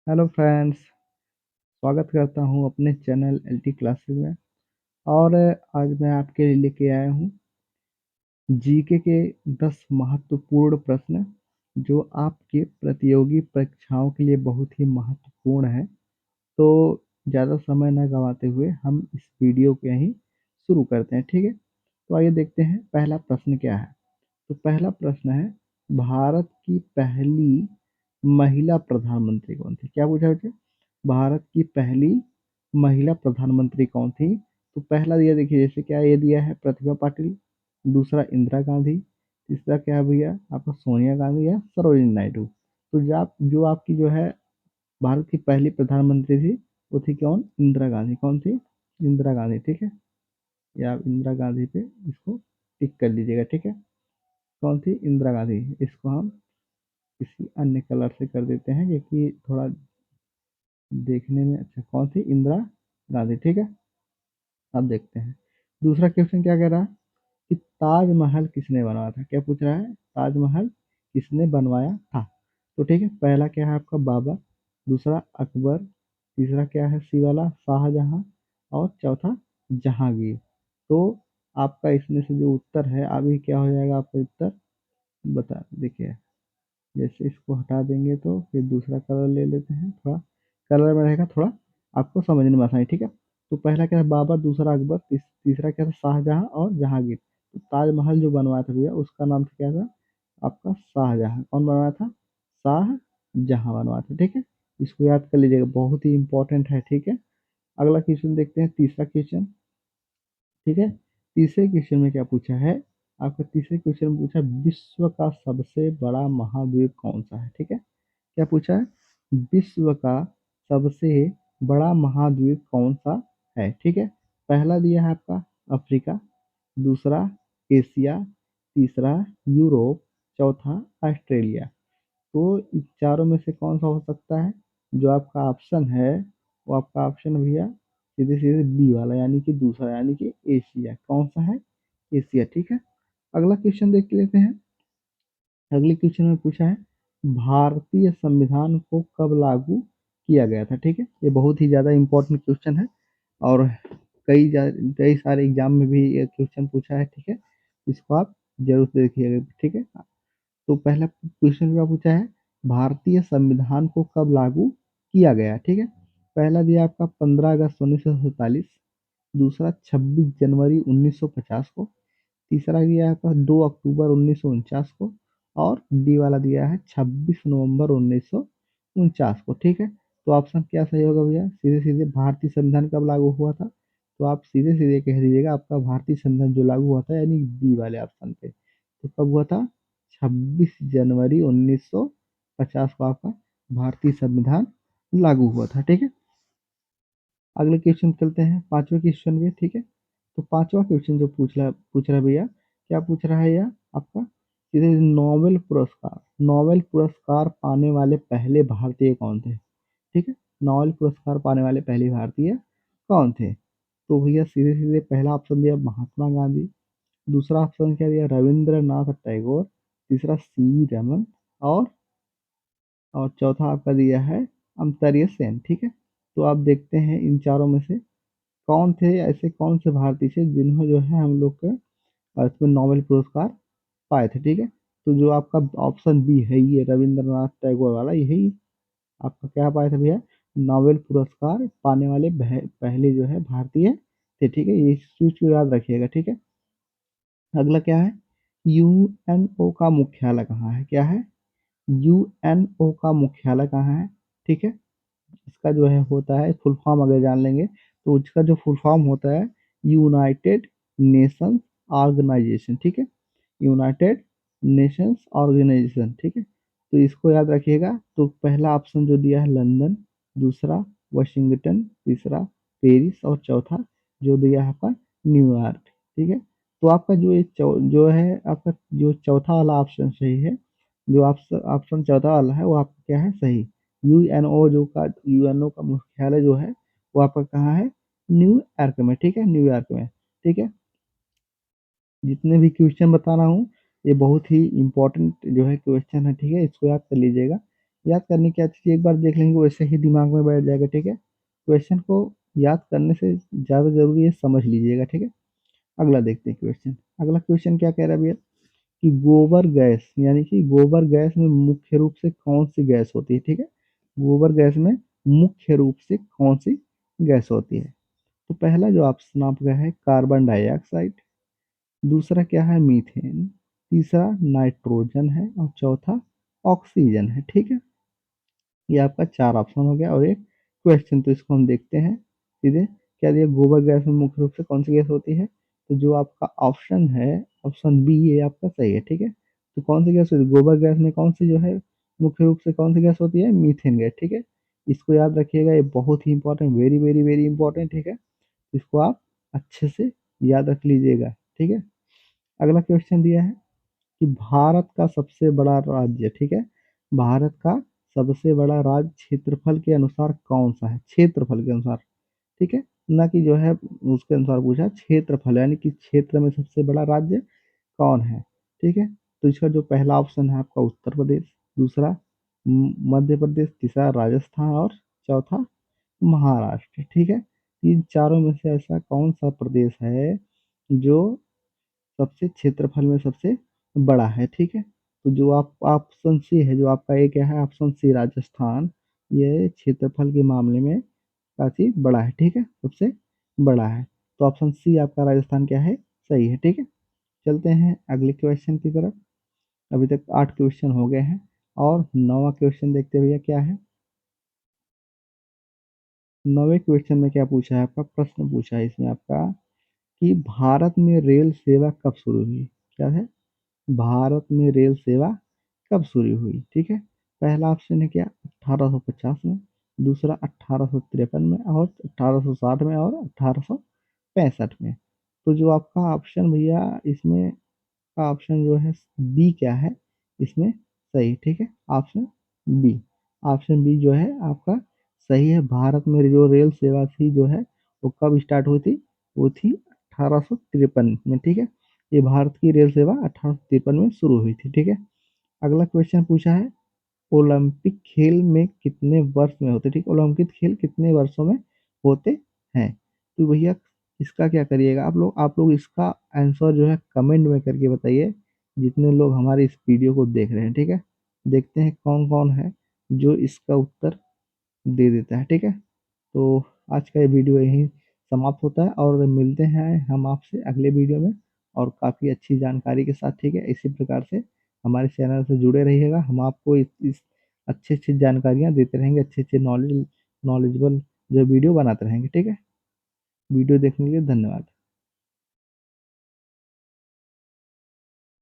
Hello friends, स्वागत करता हूँ अपने चैनल एलटी क्लासेस में। और आज मैं आपके लिए लेके आया हूँ जीके के 10 महत्वपूर्ण प्रश्न जो आपके प्रतियोगी परीक्षाओं के लिए बहुत ही महत्वपूर्ण है। तो ज़्यादा समय ना गंवाते हुए हम इस वीडियो को यहीं शुरू करते हैं, ठीक है। तो आइए देखते हैं पहला प्रश्न क्या है। तो पहला प्रश्न है, भारत की पहली महिला प्रधानमंत्री कौन थी? क्या पूछा बच्चे? भारत की पहली महिला प्रधानमंत्री कौन थी? तो पहला दिया, देखिए जैसे क्या ये दिया है, प्रतिभा पाटिल। दूसरा इंदिरा गांधी। तीसरा क्या है भैया आपका, सोनिया गांधी या सरोजिनी नायडू। तो जो आपकी जो है भारत की पहली प्रधानमंत्री थी वो थी कौन? इंदिरा गांधी। कौन थी? इंदिरा गांधी, ठीक है। या आप इंदिरा गांधी पे इसको टिक कर लीजिएगा, ठीक है। कौन थी? इंदिरा गांधी। इसको हम किसी अन्य कलर से कर देते हैं क्योंकि थोड़ा देखने में अच्छा। कौन थी? इंदिरा गांधी, ठीक है। अब देखते हैं दूसरा क्वेश्चन क्या कह रहा है कि ताजमहल किसने बनवाया था? क्या पूछ रहा है? ताजमहल किसने बनवाया था? तो ठीक है, पहला क्या है आपका बाबर, दूसरा अकबर, तीसरा क्या है शिवाला शाहजहां, और चौथा जहांगीर। तो आपका इसमें से जो उत्तर है अभी क्या हो जाएगा आपका उत्तर? बता देखिए, जैसे इसको हटा देंगे तो फिर दूसरा कलर ले लेते हैं, थोड़ा कलर में रहेगा, थोड़ा आपको समझने में आसानी, ठीक है। तो पहला क्या है बाबर, दूसरा अकबर, तीसरा क्या था शाहजहां और जहांगीर। तो ताजमहल जो बनवाया था भैया उसका नाम था क्या था आपका? शाहजहां। कौन बनवाया था? शाहजहां बनवाया था, ठीक है। इसको याद कर लीजिएगा, बहुत ही इंपॉर्टेंट है, ठीक है। अगला क्वेश्चन देखते हैं, तीसरा क्वेश्चन, ठीक है। तीसरे क्वेश्चन में क्या पूछा है आपका? तीसरे क्वेश्चन में पूछा विश्व का सबसे बड़ा महाद्वीप कौन सा है, ठीक है। क्या पूछा है? विश्व का सबसे बड़ा महाद्वीप कौन सा है, ठीक है। पहला दिया है आपका अफ्रीका, दूसरा एशिया, तीसरा यूरोप, चौथा ऑस्ट्रेलिया। तो इस चारों में से कौन सा हो सकता है? जो आपका ऑप्शन है वो आपका ऑप्शन भैया सीधे सीधे बी वाला, यानी कि दूसरा, यानी कि एशिया। कौन सा है? एशिया, ठीक है। अगला क्वेश्चन देख लेते हैं। अगले क्वेश्चन में पूछा है भारतीय संविधान को कब लागू किया गया था, ठीक है। ये बहुत ही ज़्यादा इंपॉर्टेंट क्वेश्चन है और कई सारे एग्जाम में भी ये क्वेश्चन पूछा है, ठीक है। इसको आप जरूर देखिएगा, ठीक है। तो पहला क्वेश्चन क्या पूछा है, भारतीय संविधान को कब लागू किया गया, ठीक है। पहला दिया आपका 15 अगस्त 1947, दूसरा 26 जनवरी 1950 को, तीसरा दिया है आपका 2 अक्टूबर 1949 को, और डी वाला दिया है 26 नवंबर 1949 को, ठीक है। तो ऑप्शन क्या सही होगा भैया? सीधे सीधे भारतीय संविधान कब लागू हुआ था? तो आप सीधे सीधे कह दीजिएगा आपका भारतीय संविधान जो लागू हुआ था, यानी डी वाले ऑप्शन पे। तो कब हुआ था? 26 जनवरी 1950 को आपका भारतीय संविधान लागू हुआ था, ठीक है। अगले क्वेश्चन चलते हैं, पांचवें क्वेश्चन में, ठीक है। तो पांचवा क्वेश्चन जो पूछ रहा है भैया, क्या पूछ रहा है यह आपका? सीधे नोबेल पुरस्कार पाने वाले पहले भारतीय कौन थे, ठीक है। नोबेल पुरस्कार पाने वाले पहले भारतीय कौन थे? तो भैया सीधे सीधे पहला ऑप्शन दिया महात्मा गांधी, दूसरा ऑप्शन क्या दिया? रविंद्रनाथ टैगोर, तीसरा सी रमन, और चौथा आपका दिया है अमर्त्य सेन, ठीक है। तो आप देखते हैं इन चारों में से कौन थे, ऐसे कौन से भारतीय थे जिन्होंने जो है हम लोग के इसमें नोबेल पुरस्कार पाए थे, ठीक है। तो जो आपका ऑप्शन बी है ये रविंद्रनाथ टैगोर वाला, यही आपका क्या पाए थे भैया? नोबेल पुरस्कार पाने वाले पहले जो है भारतीय थे, ठीक है। ये चीज को याद रखिएगा, ठीक है। अगला क्या है? यूएनओ का मुख्यालय कहाँ है? क्या है? यूएनओ का मुख्यालय कहाँ है, ठीक है। इसका जो है होता है फुल फॉर्म, अगर जान लेंगे तो इसका जो फुल फॉर्म होता है यूनाइटेड नेशंस ऑर्गेनाइजेशन, ठीक है। यूनाइटेड नेशंस ऑर्गेनाइजेशन, ठीक है। तो इसको याद रखिएगा। तो पहला ऑप्शन जो दिया है लंदन, दूसरा वाशिंगटन, तीसरा पेरिस, और चौथा जो दिया है आपका न्यूयॉर्क, ठीक है। तो आपका जो है आपका जो चौथा वाला ऑप्शन सही है। जो ऑप्शन चौथा वाला है वो आपका क्या है? सही। यूएनओ का मुख्यालय जो है वो आपका कहाँ है? न्यूयॉर्क में, ठीक है, न्यूयॉर्क में, ठीक है। जितने भी क्वेश्चन बता रहा हूँ ये बहुत ही इंपॉर्टेंट जो है क्वेश्चन है, ठीक है। इसको याद कर लीजिएगा, याद करने की चीज़ एक बार देख लेंगे वैसे ही दिमाग में बैठ जाएगा, ठीक है? क्वेश्चन को याद करने से ज़्यादा ज़रूरी है समझ लीजिएगा, ठीक है? अगला देखते हैं क्वेश्चन। अगला क्वेश्चन क्या कह रहा है भैया कि गोबर गैस यानी कि गोबर गैस में मुख्य रूप से कौन-सी गैस होती है, ठीक है? गोबर गैस में मुख्य रूप से कौन-सी गैस होती है? तो पहला जो ऑप्शन आपका है कार्बन डाइऑक्साइड, दूसरा क्या है मीथेन, तीसरा नाइट्रोजन है और चौथा ऑक्सीजन है, ठीक है? ये आपका 4 ऑप्शन हो गया और एक क्वेश्चन तो इसको हम देखते हैं सीधे क्या दिया गोबर गैस में मुख्य रूप से कौन सी गैस होती है? तो जो आपका ऑप्शन है, ऑप्शन बी ये आपका सही है, ठीक है? तो कौन सी गैस होती है? गोबर गैस में कौन सी जो है मुख्य रूप से कौन सी गैस होती है? मीथेन गैस, ठीक है? इसको याद रखिएगा ये बहुत ही important very, very, very important ठीक है? इसको आप अच्छे से याद रख लीजिएगा, ठीक है? अगला क्वेश्चन दिया है कि भारत का सबसे बड़ा राज्य, ठीक है? भारत का सबसे बड़ा राज्य क्षेत्रफल के अनुसार कौन-सा है? क्षेत्रफल के अनुसार, ठीक है? ना कि जो है उसके अनुसार पूछा क्षेत्रफल यानी कि क्षेत्र में सबसे बड़ा राज्य कौन है? ठीक है? तो इसका जो पहला ऑप्शन है आपका उत्तर प्रदेश, दूसरा मध्य प्रदेश, तीसरा राजस्थान और चौथा महाराष्ट्र, ठीक है? इन चारों में से ऐसा कौन-सा प्रदेश है जो सबसे क्षेत्रफल में सबसे बड़ा है, ठीक है? तो जो आप ऑप्शन सी है, जो आपका ये क्या है ऑप्शन सी राजस्थान, ये क्षेत्रफल के मामले में काफ़ी बड़ा है, ठीक है? सबसे बड़ा है। तो ऑप्शन सी आपका राजस्थान क्या है? सही है, ठीक है? चलते हैं अगले क्वेश्चन की तरफ। अभी तक 8 क्वेश्चन हो गए हैं और 9वाँ क्वेश्चन देखते हैं भैया क्या है? 9वें क्वेश्चन में क्या पूछा है आपका प्रश्न पूछा है इसमें आपका कि भारत में रेल सेवा कब शुरू हुई? क्या है? भारत में रेल सेवा कब शुरू हुई? ठीक है? पहला ऑप्शन है क्या 1850 में, दूसरा 1853 में और 1860 में और 1865 में। तो जो आपका ऑप्शन भैया इसमें का ऑप्शन जो है बी क्या है इसमें सही, ठीक है? Option B. ऑप्शन बी जो है आपका सही है। भारत में जो रेल सेवा थी जो है वो कब स्टार्ट हुई थी? वो थी 1853 में, ठीक है? ये भारत की रेल सेवा 1853 में शुरू हुई थी, ठीक है? अगला क्वेश्चन पूछा है ओलंपिक खेल में कितने वर्ष में होते हैं? ठीक है? ओलंपिक खेल कितने वर्षों में होते हैं? तो भैया इसका क्या करिएगा आप लोग इसका आंसर जो है कमेंट में करके बताइए जितने लोग हमारे इस वीडियो को देख रहे हैं, ठीक है? देखते हैं कौन-कौन है जो इसका उत्तर दे देता है, ठीक है? तो आज का ये वीडियो यहीं समाप्त होता है और मिलते हैं हम आपसे अगले वीडियो में और काफ़ी अच्छी जानकारी के साथ, ठीक है? इसी प्रकार से हमारे चैनल से जुड़े रहिएगा। हम आपको इस अच्छी-अच्छी जानकारियाँ देते रहेंगे, अच्छे-अच्छे नॉलेजेबल जो वीडियो बनाते रहेंगे, ठीक है? वीडियो देखने के लिए धन्यवाद।